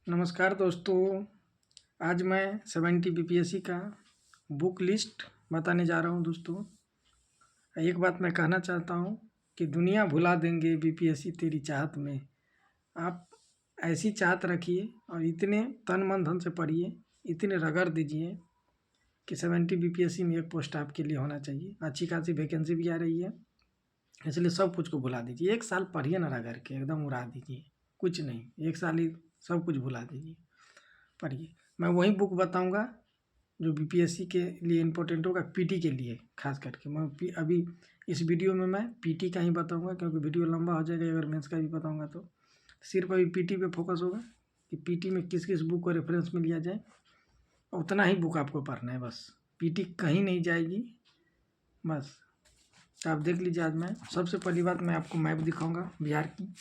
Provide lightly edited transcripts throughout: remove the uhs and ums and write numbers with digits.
नमस्कार दोस्तों। आज मैं 70 बीपीएससी का बुक लिस्ट बताने जा रहा हूं दोस्तों। एक बात मैं कहना चाहता हूं कि दुनिया भुला देंगे बीपीएससी तेरी चाहत में। आप ऐसी चाहत रखिए और इतने तन मन धन से पढ़िए, इतने रगड़ दीजिए कि 70 बीपीएससी में एक पोस्ट आपके लिए होना चाहिए। अच्छी खासी वैकेंसी भी आ रही है, इसलिए सब कुछ को भुला दीजिए। एक साल पढ़िए ना, रगड़ के एकदम उड़ा दीजिए। कुछ नहीं, एक साल ही सब कुछ भुला दीजिए, पढ़िए। मैं वही बुक बताऊंगा जो बीपीएससी के लिए इम्पोर्टेंट होगा, पीटी के लिए खास करके। अभी इस वीडियो में मैं पीटी का ही बताऊंगा, क्योंकि वीडियो लंबा हो जाएगा अगर मेंस का भी बताऊंगा तो। सिर्फ अभी पीटी पे फोकस होगा कि पीटी में किस किस बुक को रेफरेंस में लिया जाए, उतना ही बुक आपको पढ़ना है बस। पीटी कहीं नहीं जाएगी बस। तो आप देख लीजिए, आज मैं सबसे पहली बात मैं आपको मैप दिखाऊंगा बिहार की।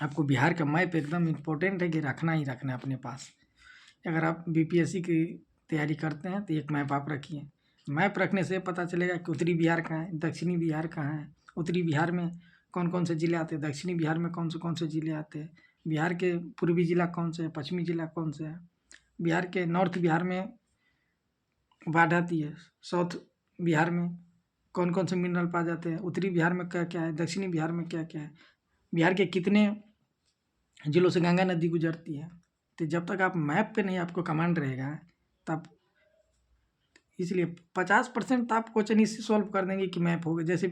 आपको बिहार का मैप एकदम इम्पोर्टेंट है कि रखना ही रखना है अपने पास। अगर आप बीपीएससी की तैयारी करते हैं तो एक मैप आप रखिए। मैप रखने से पता चलेगा कि उत्तरी बिहार कहाँ है, दक्षिणी बिहार कहाँ है, उत्तरी बिहार में कौन कौन से ज़िले आते हैं, दक्षिणी बिहार में कौन से ज़िले आते हैं, बिहार के पूर्वी ज़िला कौन से है, पश्चिमी ज़िला कौन से है, बिहार के नॉर्थ बिहार में बाढ़ आती है, साउथ बिहार में कौन कौन से मिनरल पाए जाते हैं, उत्तरी बिहार में क्या क्या है, दक्षिणी बिहार में क्या क्या है, बिहार के कितने जिलों से गंगा नदी गुजरती है। तो जब तक आप मैप पे नहीं आपको कमांड रहेगा तब, इसलिए 50% तो आप क्वेश्चन इससे सॉल्व कर देंगे कि मैप होगा। जैसे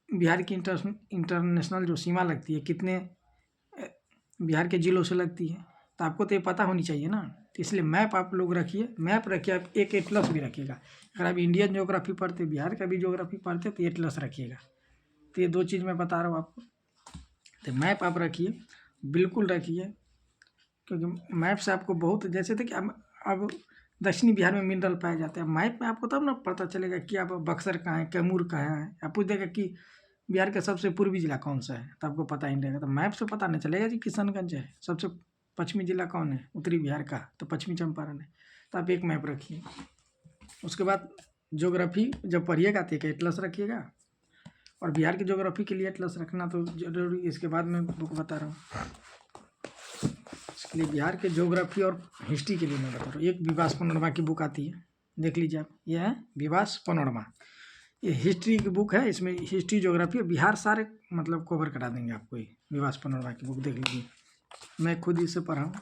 बिहार की इंटरनेशनल जो सीमा लगती है, कितने बिहार के जिलों से लगती है, तो आपको तो ये पता होनी चाहिए ना। तो इसलिए मैप आप लोग रखिए, मैप रखिए। आप एक A+ भी रखिएगा। अगर आप इंडियन ज्योग्राफी पढ़ते, बिहार का भी ज्योग्राफी पढ़ते तो A+ रखिएगा। तो ये दो चीज़ मैं बता रहा हूँ आपको। तो मैप आप रखिए, बिल्कुल रखिए, क्योंकि मैप से आपको बहुत, जैसे थे कि अब दक्षिणी बिहार में मिनरल पाए जाते हैं। मैप में आपको तब ना पता चलेगा कि आप बक्सर कहाँ है, कैमूर कहाँ है। आप पूछ देगा कि बिहार का सबसे पूर्वी जिला कौन सा है, तो आपको पता ही नहीं रहेगा। तो मैप से पता नहीं चलेगा कि किशनगंज है। सबसे पश्चिमी जिला कौन है उत्तरी बिहार का, तो पश्चिमी चंपारण है। तो आप एक मैप रखिए। उसके बाद ज्योग्राफी जब पढ़िएगा तो एक A+ रखिएगा, और बिहार की ज्योग्राफी के लिए A+ रखना तो जरूरी। इसके बाद मैं बुक बता रहा हूँ, इसके लिए बिहार के ज्योग्राफी और हिस्ट्री के लिए मैं बता रहा हूँ। एक विवास पनोरमा की बुक आती है, देख लीजिए आप। ये है विवास पनोरमा, ये हिस्ट्री की बुक है। इसमें हिस्ट्री ज्योग्राफी बिहार सारे मतलब कवर करा देंगे आपको। ये विवास पनोरमा की बुक देख लीजिए, मैं खुद इसे पढ़ा हूँ,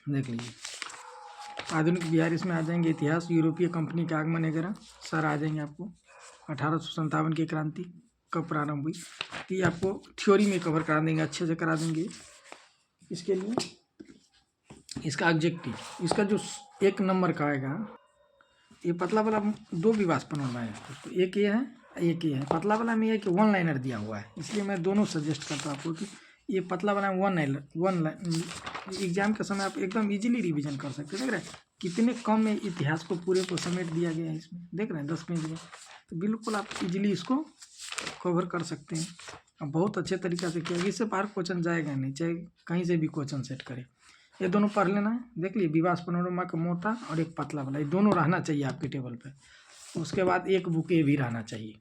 देख लीजिए। आधुनिक बिहार इसमें आ जाएंगे, इतिहास, यूरोपीय कंपनी का आगमन वगैरह सारा आ जाएंगे आपको। 1857 की क्रांति कब प्रारंभ हुई, ये आपको थ्योरी में कवर करा देंगे, अच्छे से करा देंगे। इसके लिए इसका ऑब्जेक्टिव, इसका जो 1 नंबर का आएगा, ये पतला वाला 2 विवास पनोरमा है दोस्तों। एक ये है, एक ये है। पतला वाला में ये है कि 1 लाइनर दिया हुआ है, इसलिए मैं दोनों सजेस्ट करता हूँ आपको कि ये पतला वाला 1 लाइन एग्जाम के समय आप एकदम इजीली रिवीजन कर सकते हैं। देख रहे हैं कितने कम में इतिहास को पूरे को समेट दिया गया है इसमें, देख रहे हैं 10 पेज में। तो बिल्कुल आप इजीली इसको कवर कर सकते हैं। अब बहुत अच्छे तरीक़ा से किया, इससे बाहर क्वेश्चन जाएगा नहीं, चाहे कहीं से भी क्वेश्चन सेट करे। ये दोनों पढ़ लेना है, देख लीजिए। विवास पनोरमा का मोटा और एक पतला वाला, ये दोनों रहना चाहिए आपके टेबल पे। उसके बाद एक बुक ये भी रहना चाहिए।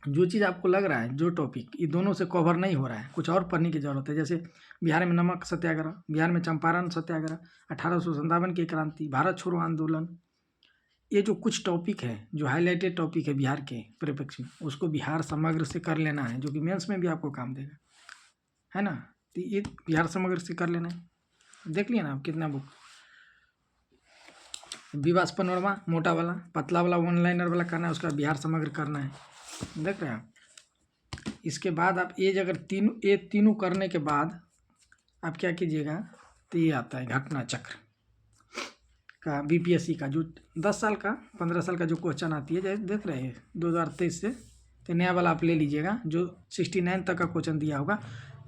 जो चीज़ आपको लग रहा है, जो टॉपिक ये दोनों से कवर नहीं हो रहा है, कुछ और पढ़ने की ज़रूरत है। जैसे बिहार में नमक सत्याग्रह, बिहार में चंपारण सत्याग्रह, 1857 की क्रांति, भारत छोड़ो आंदोलन, ये जो कुछ टॉपिक है, जो हाईलाइटेड टॉपिक है बिहार के परिप्रेक्ष्य में, उसको बिहार समग्र से कर लेना है, जो कि मेंस में भी आपको काम देगा, है ना। तो ये बिहार समग्र से कर लेना है। देख लिया ना आप कितना बुक। विवास पनोरमा मोटा वाला, पतला वाला 1 लाइनर वाला करना है, उसका बिहार समग्र करना है, देख रहे हैं आप। इसके बाद आप अगर तीनों करने के बाद आप क्या कीजिएगा, तो ये आता है घटना चक्र का बीपीएससी का, जो 10 साल का 15 साल का जो क्वेश्चन आती है, जैसे देख रहे हैं 2023 से। तो नया वाला आप ले लीजिएगा, जो 69 तक का क्वेश्चन दिया होगा।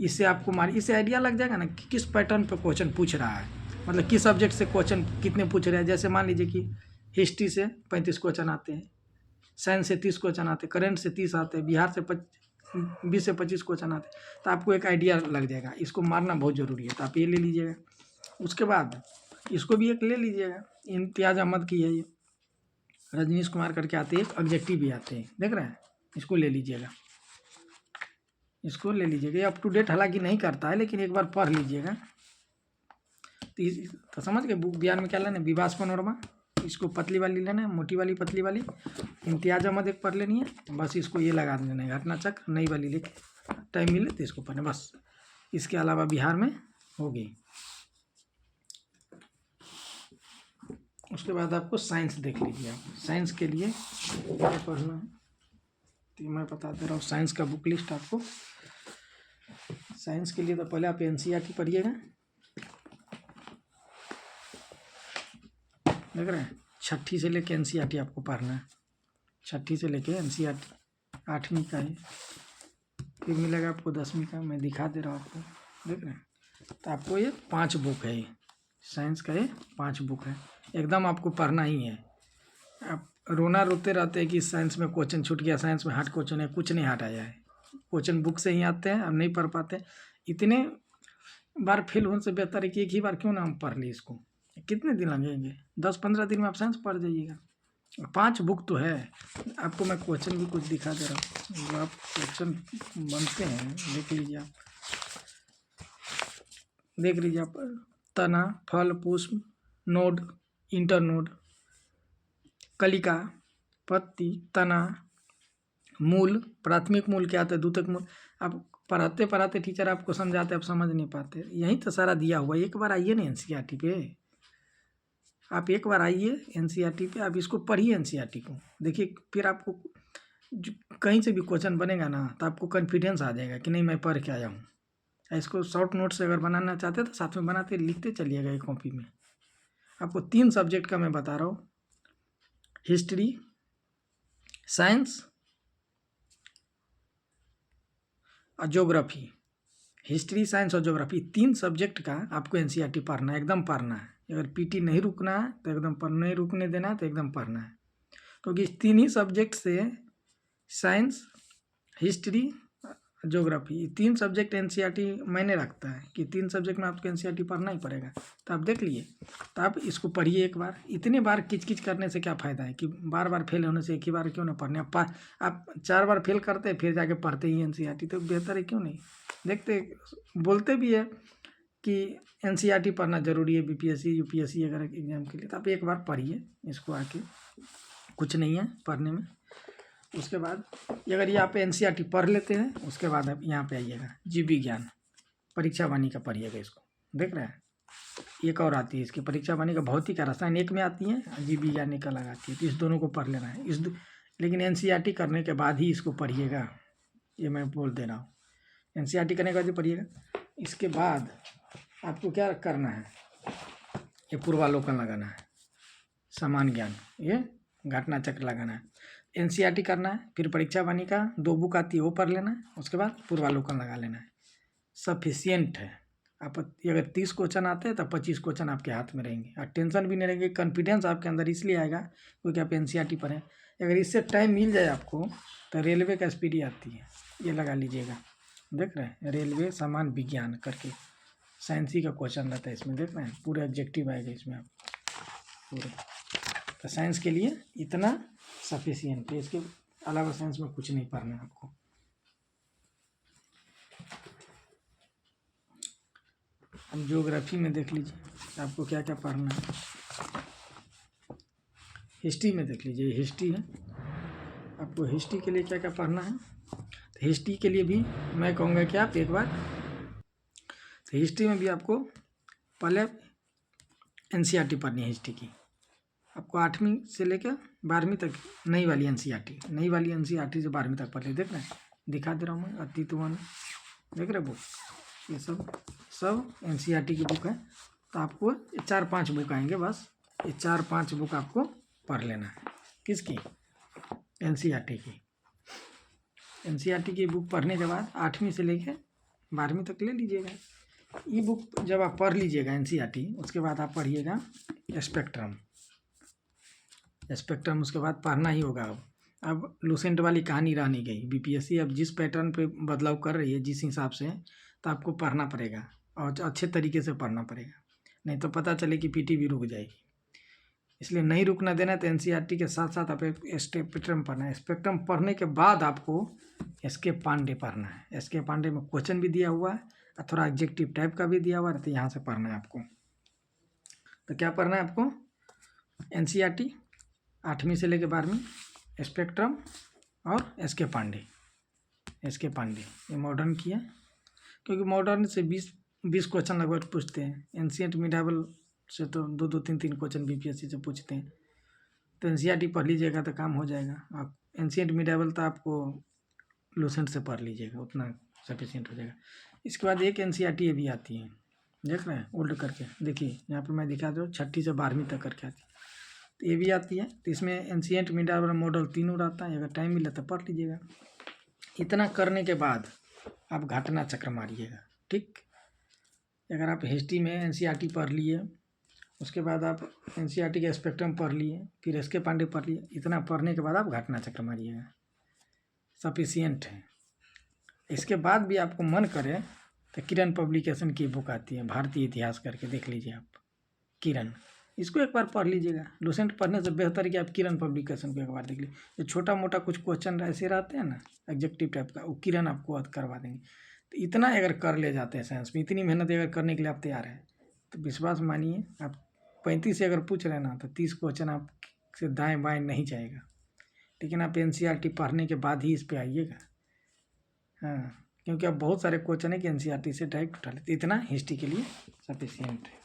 इससे आपको इससे आइडिया लग जाएगा ना कि किस पैटर्न पे क्वेश्चन पूछ रहा है, मतलब किस सब्जेक्ट से क्वेश्चन कितने पूछ रहे हैं। जैसे मान लीजिए कि हिस्ट्री से 35 क्वेश्चन आते हैं, साइंस से 30 क्वेश्चन आते हैं, करेंट से 30 आते हैं, बिहार से 20 से 25 क्वेश्चन आते हैं। तो आपको एक आइडिया लग जाएगा, इसको मारना बहुत ज़रूरी है। तो आप ये ले लीजिएगा। उसके बाद इसको भी एक ले लीजिएगा, इम्तियाज़ अहमद की है ये, रजनीश कुमार करके आते हैं, एक ऑब्जेक्टिव भी आते हैं, देख रहे हैं। इसको ले लीजिएगा, इसको ले लीजिएगा। ये अप टू डेट हालांकि नहीं करता है, लेकिन एक बार पढ़ लीजिएगा। तो समझ गए। बुक बयान में क्या लेना है, विभास पनोरमा, इसको पतली वाली लेना है, मोटी वाली पतली वाली। इम्तियाज अहमद एक पढ़ लेनी है, बस इसको ये लगा देना है, घटना चक्र नई वाली लेके टाइम मिले तो इसको पढ़ें बस। इसके अलावा बिहार में होगी। उसके बाद आपको साइंस देख लीजिए। आप साइंस के लिए क्या पढ़ना है तो मैं बता दे रहा हूँ। साइंस का बुक लिस्ट आपको, साइंस के लिए तो पहले आप एनसीईआरटी पढ़िएगा। देख रहे हैं, छठी से लेके एनसीईआरटी आपको पढ़ना है। छठी से लेके एनसीईआरटी, 8वीं का है, फिर मिलेगा आपको 10वीं का। मैं दिखा दे रहा हूँ आपको, देख रहे हैं। तो आपको ये 5 बुक है, ये साइंस का ये 5 बुक है, एकदम आपको पढ़ना ही है। आप रोना रोते रहते हैं कि साइंस में क्वेश्चन छूट गया, साइंस में हार्ड क्वेश्चन है, कुछ नहीं हार्ड आया है। क्वेश्चन बुक से ही आते हैं, हम नहीं पढ़ पाते। इतने बार फेल होने से बेहतर है कि एक ही बार क्यों ना हम पढ़ ली इसको। कितने दिन लगेंगे, 10-15 दिन में आप साइंस पढ़ जाइएगा। 5 बुक तो है। आपको मैं क्वेश्चन भी कुछ दिखा दे रहा हूँ, जो आप क्वेश्चन बनते हैं देख लीजिए। आप देख लीजिए, आप तना, फल, पुष्प, नोड, इंटरनोड, कलिका, पत्ती, तना, मूल, प्राथमिक मूल क्या आता है, द्वितीयक मूल। आप पढ़ाते पढ़ाते टीचर आपको समझाते, आप समझ नहीं पाते। यहीं तो सारा दिया हुआ है। एक बार आइए ना एनसीईआरटी पे, आप एक बार आइए एनसीईआरटी पे, आप इसको पढ़िए एनसीईआरटी को, देखिए। फिर आपको कहीं से भी क्वेश्चन बनेगा ना तो आपको कॉन्फिडेंस आ जाएगा कि नहीं मैं पढ़ के आया हूँ। इसको शॉर्ट नोट से अगर बनाना चाहते तो साथ में बनाते लिखते चलिएगा एक कॉपी में। आपको 3 सब्जेक्ट का मैं बता रहा हूँ, हिस्ट्री, साइंस और ज्योग्राफी। हिस्ट्री, साइंस और ज्योग्राफी 3 सब्जेक्ट का आपको एनसीईआरटी पढ़ना है, एकदम पढ़ना है। अगर पीटी नहीं रुकना है तो एकदम नहीं रुकने देना है, तो एकदम पढ़ना है। क्योंकि इस 3 ही सब्जेक्ट से, साइंस, हिस्ट्री, ज्योग्राफी, ये 3 सब्जेक्ट एनसीईआरटी मायने रखता है कि 3 सब्जेक्ट में आपको एनसीईआरटी पढ़ना ही पड़ेगा। तो आप देख लिए, तो आप इसको पढ़िए एक बार। इतने बार किच करने से क्या फ़ायदा है कि बार बार फेल होने से एक ही बार क्यों ना पढ़ने। आप 4 बार फेल करते फिर जाके पढ़ते ही एनसीईआरटी, तो बेहतर है क्यों नहीं। देखते बोलते भी है कि एनसीईआरटी पढ़ना ज़रूरी है बीपीएससी यूपीएससी अगर एग्जाम के लिए। तो आप एक बार पढ़िए इसको आके, कुछ नहीं है पढ़ने में। उसके बाद अगर ये आप एनसीईआरटी पढ़ लेते हैं, उसके बाद आप यहाँ पे आइएगा, जीव विज्ञान परीक्षा वाणी का पढ़िएगा इसको। देख रहे हैं, एक और आती है इसकी परीक्षा वाणी का, भौतिक रसायन एक में आती है, जीव विज्ञान एक अलग आती है। तो इस दोनों को पढ़ लेना है। लेकिन एनसीईआरटी करने के बाद ही इसको पढ़िएगा, ये मैं बोल दे रहा हूँ। एनसीईआरटी करने के बाद ही पढ़िएगा। इसके बाद आपको क्या करना है, ये पूर्वालोकन लगाना है, समान ज्ञान, ये घटना चक्र लगाना है। एनसीईआरटी करना है, फिर परीक्षा वाणी का 2 बुक आती है वो पढ़ लेना है, उसके बाद पूर्वालोकन लगा लेना है। सफिशियंट है। आप अगर 30 क्वेश्चन आते हैं तो 25 क्वेश्चन आपके हाथ में रहेंगे और टेंशन भी नहीं रहेंगे। कॉन्फिडेंस आपके अंदर इसलिए आएगा क्योंकि आप एनसीईआरटी पढ़ें। अगर इससे टाइम मिल जाए आपको तो रेलवे का एसपीडी आती है, ये लगा लीजिएगा। देख रहे हैं, रेलवे समान विज्ञान करके साइंसी का क्वेश्चन रहता है इसमें। देख रहे हैं, पूरे ऑब्जेक्टिव आएगा इसमें आप पूरे। तो साइंस के लिए इतना सफिशियंट है, इसके अलावा साइंस में कुछ नहीं पढ़ना है आपको। अब ज्योग्राफी में देख लीजिए आपको क्या क्या पढ़ना है। हिस्ट्री में देख लीजिए, हिस्ट्री है, आपको हिस्ट्री के लिए क्या क्या पढ़ना है। तो हिस्ट्री के लिए भी मैं कहूँगा कि आप एक बार, तो हिस्ट्री में भी आपको पहले एनसीईआरटी पढ़नी है हिस्ट्री की। आपको 8वीं से लेकर 12वीं तक नई वाली एनसीईआरटी, नई वाली एनसीईआरटी से 12वीं तक पढ़ ले। देख रहे हैं, दिखा दे रहा हूँ मैं, अतीत वन, देख रहे बुक, ये सब एनसीईआरटी की बुक है। तो आपको 4-5 बुक आएंगे, बस ये 4-5 बुक आपको पढ़ लेना है। किसकी, एनसीईआरटी की। एनसीईआरटी की बुक पढ़ने के बाद 8वीं से लेकर 12वीं तक ले लीजिएगा। ये बुक जब आप पढ़ लीजिएगा एनसीईआरटी, उसके बाद आप पढ़िएगा स्पेक्ट्रम। स्पेक्ट्रम उसके बाद पढ़ना ही होगा। अब लूसेंट वाली कहानी रह नहीं गई। बीपीएससी अब जिस पैटर्न पे बदलाव कर रही है, जिस हिसाब से, तो आपको पढ़ना पड़ेगा और अच्छे तरीके से पढ़ना पड़ेगा, नहीं तो पता चले कि पीटी भी रुक जाएगी। इसलिए नहीं रुकना देना। तो एनसीईआरटी के साथ साथ आप स्पेक्ट्रम पढ़ना है। स्पेक्ट्रम पढ़ने के बाद आपको एसके पांडे पढ़ना है। एसके पांडे में क्वेश्चन भी दिया हुआ है और थोड़ा एग्जेक्टिव टाइप का भी दिया हुआ है, तो यहाँ से पढ़ना है आपको। तो क्या पढ़ना है आपको? NCERT 8वीं से लेकर 12वीं, स्पेक्ट्रम और SK पांडे ये मॉडर्न की है, क्योंकि मॉडर्न से 20 क्वेश्चन लगभग पूछते हैं। एंशिएंट मिडावल से तो 2 3 क्वेश्चन BPSC से पूछते हैं। तो NCERT पढ़ लीजिएगा तो काम हो जाएगा। आप एंशिएंट मिडावल तो आपको लूसेंट से पढ़ लीजिएगा, उतना सफिशिएंट हो जाएगा। इसके बाद एक NCERT ये भी आती है, देख रहे हैं ओल्ड करके, देखिए यहाँ पर मैं दिखा दूँ 6ठी से 12वीं तक करके आती है, तो ये भी आती है। तो इसमें एंशिएंट मिडावल मॉडल तीनों रहता है, अगर टाइम मिले तो पढ़ लीजिएगा। इतना करने के बाद आप घटना चक्र मारिएगा, ठीक। अगर आप हिस्ट्री में NCERT पढ़ लिए, उसके बाद आप NCERT के स्पेक्ट्रम पढ़ लिए, फिर SK पांडे पढ़ लिए, इतना पढ़ने के बाद आप घटना चक्र मारिएगा, सफिशिएंट है। इसके बाद भी आपको मन करे तो किरण पब्लिकेशन की बुक आती है, भारतीय इतिहास करके, देख लीजिए आप, किरण, इसको एक बार पढ़ लीजिएगा। लूसेंट पढ़ने से बेहतर है कि आप किरण पब्लिकेशन को एक बार देख लीजिए। जो छोटा मोटा कुछ क्वेश्चन ऐसे रहते हैं ना एग्जेक्टिव टाइप का, वो किरण आपको करवा देंगे। तो इतना अगर कर ले जाते हैं साइंस में, इतनी मेहनत अगर करने के लिए आप तैयार हैं, तो विश्वास मानिए आप 35 से अगर पूछ रहे हैं ना, तो 30 क्वेश्चन आपसे दाएँ बाएँ नहीं जाएगा। लेकिन आप NCERT पढ़ने के बाद ही इस पर आइएगा, हाँ, क्योंकि अब बहुत सारे क्वेश्चन है कि NCERT से डायरेक्ट उठा लेते, इतना हिस्ट्री के लिए सफिशिएंट है।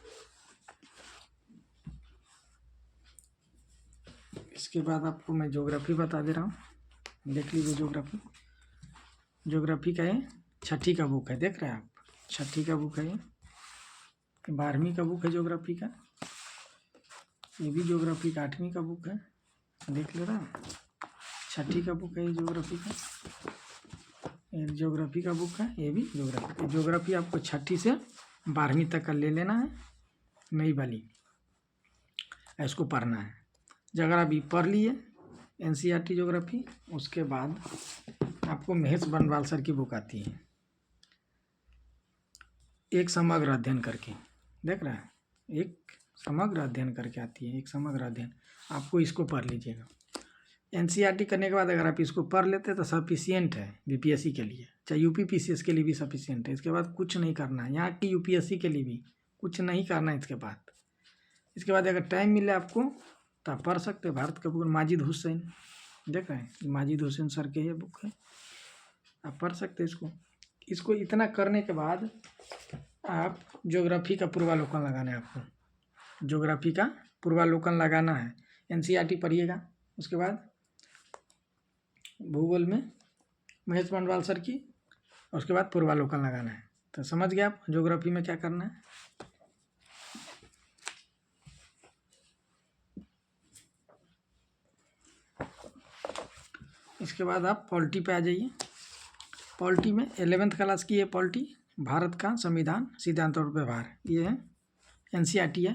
इसके बाद आपको मैं ज्योग्राफी बता दे रहा हूँ, देख लीजिए। ज्योग्राफी का ये 6ठी का बुक है, देख रहे हैं आप, 6ठी का बुक है ये। 12वीं का बुक है ज्योग्राफी का, ये भी ज्योग्राफी का 8वीं का बुक है, देख ले रहा है। 6ठी का बुक है ये ज्योग्राफी का, ये ज्योग्राफी का बुक है, ये भी ज्योग्राफी। ज्योग्राफी आपको 6ठी से 12वीं तक का ले लेना है, नई वाली, इसको पढ़ना है। अगर आप ये पढ़ लिए NCERT ज्योग्राफी, उसके बाद आपको महेश बनवाल सर की बुक आती है, एक समग्र अध्ययन करके, देख रहे हैं, एक समग्र अध्ययन करके आती है, एक समग्र अध्ययन, आपको इसको पढ़ लीजिएगा। NCERT करने के बाद अगर आप इसको पढ़ लेते हैं तो सफिशिएंट है BPSC के लिए, चाहे UPPCS के लिए भी सफिशिएंट है। इसके बाद कुछ नहीं करना है, यहाँ की UPSC के लिए भी कुछ नहीं करना है। इसके बाद अगर टाइम मिले आपको तो आप पढ़ सकते हैं भारत का बुक, माजिद हुसैन, देख रहे हैं, माजिद हुसैन सर के ये बुक है, आप पढ़ सकते हैं इसको। इतना करने के बाद आप ज्योग्राफी का पूर्वालोकन लगाना है, आपको ज्योग्राफी का पूर्वालोकन लगाना है। NCERT पढ़िएगा, उसके बाद भूगोल में महेश बनवाल सर की, और उसके बाद पूर्वालोकन लगाना है। तो समझ गए आप ज्योग्राफी में क्या करना है। इसके बाद आप पॉलिटी पे आ जाइए। पॉलिटी में 11th क्लास की है पॉलिटी, भारत का संविधान, सिद्धांत और व्यवहार, ये है NCERT है।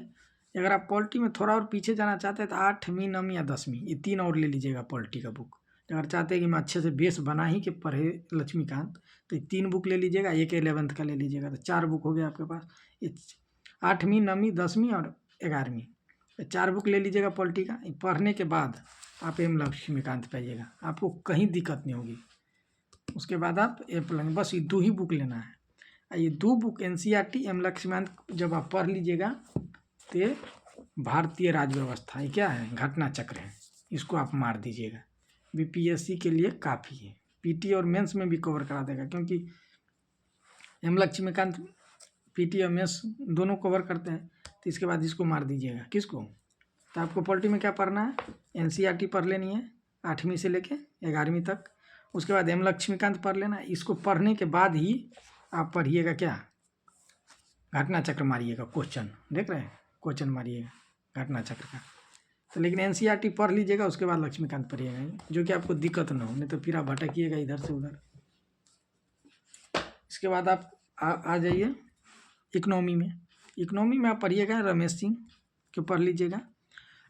अगर आप पॉलिटी में थोड़ा और पीछे जाना चाहते हैं तो 8वीं 9वीं या 10वीं, ये 3 और ले लीजिएगा पॉलिटी का बुक। अगर चाहते हैं कि मैं अच्छे से बेस बना ही कि पढ़े लक्ष्मीकांत, तो ये 3 बुक ले लीजिएगा, एक 11th का ले लीजिएगा, तो 4 बुक हो गया आपके पास। ये 8वीं 9वीं 10वीं और 11वीं, 4 बुक ले लीजिएगा पॉलिटी का। पढ़ने के बाद आप M लक्ष्मीकांत पे आइएगा, आपको कहीं दिक्कत नहीं होगी। उसके बाद आप बस ये 2 ही बुक लेना है। ये 2 बुक NCERT M लक्ष्मीकांत जब आप पढ़ लीजिएगा, तो भारतीय राज्य व्यवस्था, ये क्या है, घटना चक्र है, इसको आप मार दीजिएगा। BPSC के लिए काफ़ी है, PT और मेंस में भी कवर करा देगा, क्योंकि M लक्ष्मीकांत PT और मेंस दोनों कवर करते हैं। तो इसके बाद इसको मार दीजिएगा, किसको, तो आपको पॉलिटी में क्या पढ़ना है, NCERT पढ़ लेनी है 8वीं से लेके 11वीं तक। उसके बाद M लक्ष्मीकांत पढ़ लेना। इसको पढ़ने के बाद ही आप पढ़िएगा क्या, घटना चक्र मारिएगा, क्वेश्चन देख रहे हैं, क्वेश्चन मारिएगा घटना चक्र का। तो लेकिन NCERT पढ़ लीजिएगा, उसके बाद लक्ष्मीकांत पढ़िएगा, जो कि आपको दिक्कत ना हो, नहीं तो फिर आप भटकिएगा इधर से उधर। इसके बाद आप आ जाइए इकोनॉमी में। इकोनॉमी में आप पढ़िएगा रमेश सिंह के पढ़ लीजिएगा।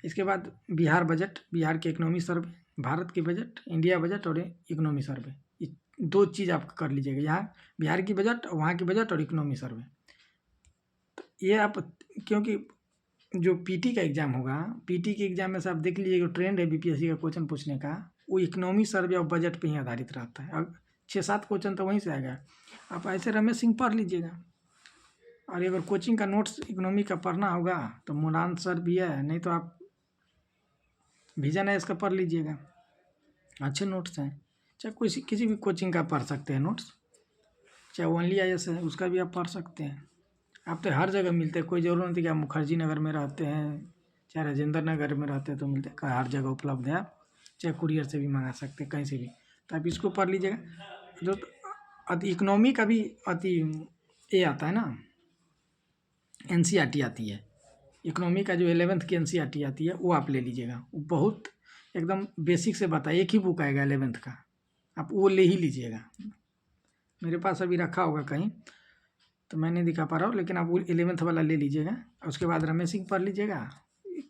इसके बाद बिहार बजट, बिहार के इकोनॉमी सर्वे, भारत के बजट, इंडिया बजट और इकोनॉमी सर्वे, ये 2 चीज़ आप कर लीजिएगा, यहाँ बिहार की बजट, वहाँ की बजट और इकोनॉमी सर्वे। तो ये आप, क्योंकि जो PT का एग्ज़ाम होगा, PT के एग्ज़ाम में से आप देख लीजिए, जो ट्रेंड है BPSC का क्वेश्चन पूछने का, वो इकोनॉमी सर्वे और बजट पे ही आधारित रहता है। अब 6-7 क्वेश्चन तो वहीं से आएगा। आप ऐसे रमेश सिंह पढ़ लीजिएगा, और अगर कोचिंग का नोट्स इकोनॉमी का पढ़ना होगा तो मुरान सर भी है, नहीं तो आप विजन है इसका पढ़ लीजिएगा, अच्छे नोट्स हैं। चाहे कोई किसी भी कोचिंग का पढ़ सकते हैं नोट्स, चाहे ओनली IAS है उसका भी आप पढ़ सकते हैं। आप तो हर जगह मिलते हैं, कोई ज़रूरत नहीं कि आप मुखर्जी नगर में रहते हैं, चाहे राजेंद्र नगर में रहते हैं तो मिलते हैं, हर जगह उपलब्ध है। आप चाहे कुरियर से भी मंगा सकते हैं, कहीं से भी। तो आप इसको पढ़ लीजिएगा। जो अति इकोनॉमी का भी अति ये आता है ना, NCERT आती है इकोनॉमी का, जो 11th की NCERT आती है वो आप ले लीजिएगा। वो बहुत एकदम बेसिक से बताए, एक ही बुक आएगा 11th का, आप वो ले ही लीजिएगा। मेरे पास अभी रखा होगा कहीं तो मैं नहीं दिखा पा रहा हूँ, लेकिन आप वो 11th वाला ले लीजिएगा। उसके बाद रमेश सिंह पढ़ लीजिएगा,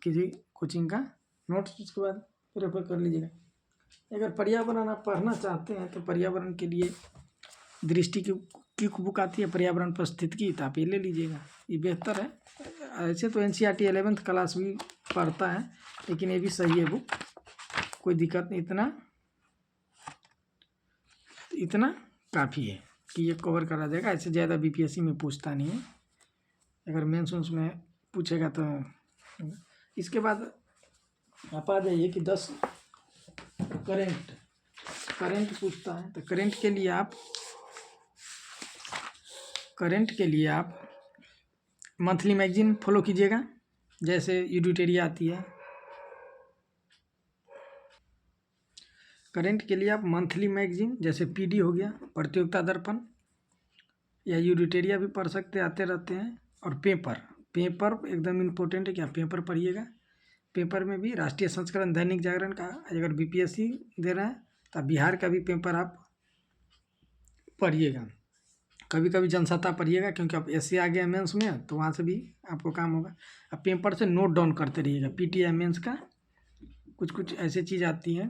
किसी कोचिंग का नोट्स, उसके बाद रेफर कर लीजिएगा। अगर पर्यावरण आप पढ़ना चाहते हैं तो पर्यावरण के लिए दृष्टि की बुक आती है, पर्यावरण पारिस्थितिकी, तो आप ये ले लीजिएगा, ये बेहतर है। ऐसे तो NCERT 11th क्लास भी पढ़ता है, लेकिन ये भी सही है बुक, कोई दिक्कत नहीं, इतना काफ़ी है कि ये कवर करा जाएगा। ऐसे ज़्यादा BPSC में पूछता नहीं है, अगर मेंस में पूछेगा तो। इसके बाद आप आ जाइए कि 10 करेंट पूछता है, तो करेंट के लिए आप मंथली मैगजीन फॉलो कीजिएगा, जैसे एडिटोरिया आती है। करेंट के लिए आप मंथली मैगजीन जैसे PD हो गया, प्रतियोगिता दर्पण, या एडिटोरिया भी पढ़ सकते, आते रहते हैं। और पेपर एकदम इम्पोर्टेंट है कि आप पेपर पढ़िएगा। पेपर में भी राष्ट्रीय संस्करण दैनिक जागरण का, अगर BPSC दे रहा है तो बिहार का भी पेपर आप पढ़िएगा। कभी कभी जनसत्ता पढ़िएगा, क्योंकि आप SC आ गया मेंस में तो वहाँ से भी आपको काम होगा। आप पेपर से नोट डाउन करते रहिएगा। PTI मेंस का कुछ ऐसी चीज़ आती है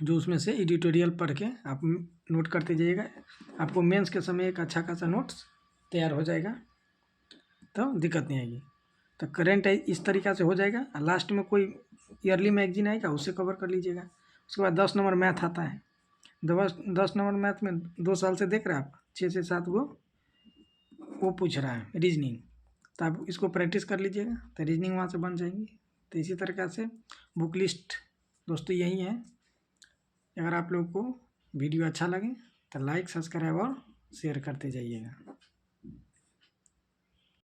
जो उसमें से एडिटोरियल पढ़ के आप नोट करते जाइएगा, आपको मेंस के समय एक अच्छा खासा नोट्स तैयार हो जाएगा, तो दिक्कत नहीं आएगी। तो करेंट इस तरीक़ा से हो जाएगा। लास्ट में कोई ईयरली मैगजीन आएगा, उससे कवर कर लीजिएगा। उसके बाद 10 नंबर मैथ आता है। 10 नंबर मैथ में 2 साल से देख रहे हैं आप, 6 से 7 वो पूछ रहा है रीजनिंग, तो आप इसको प्रैक्टिस कर लीजिएगा, तो रीजनिंग वहाँ से बन जाएंगी। तो इसी तरीक़ा से बुक लिस्ट दोस्तों यही है। अगर आप लोग को वीडियो अच्छा लगे तो लाइक, सब्सक्राइब और शेयर करते जाइएगा।